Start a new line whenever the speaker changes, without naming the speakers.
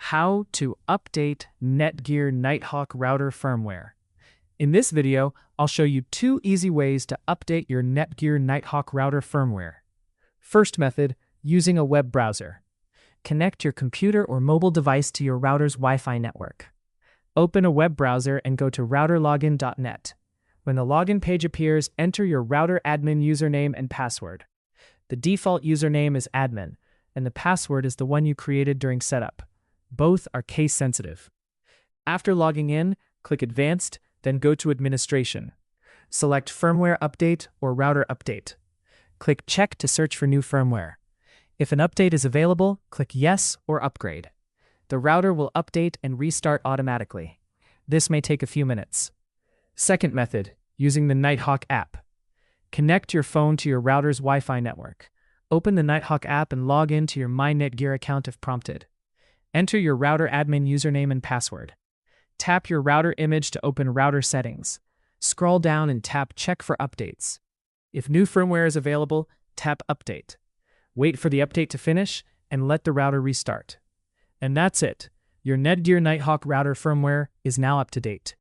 How to update Netgear Nighthawk router firmware. In this video, I'll show you 2 easy ways to update your Netgear Nighthawk router firmware. First method, using a web browser. Connect your computer or mobile device to your router's Wi-Fi network. Open a web browser and go to routerlogin.net. When the login page appears, enter your router admin username and password. The default username is admin, and the password is the one you created during setup. Both are case sensitive. After logging in, click Advanced, then go to Administration. Select Firmware Update or Router Update. Click Check to search for new firmware. If an update is available, click Yes or Upgrade. The router will update and restart automatically. This may take a few minutes. Second method, using the Nighthawk app. Connect your phone to your router's Wi-Fi network. Open the Nighthawk app and log in to your My Netgear account if prompted. Enter your router admin username and password. Tap your router image to open router settings. Scroll down and tap Check for updates. If new firmware is available, tap Update. Wait for the update to finish and let the router restart. And that's it. Your Netgear Nighthawk router firmware is now up to date.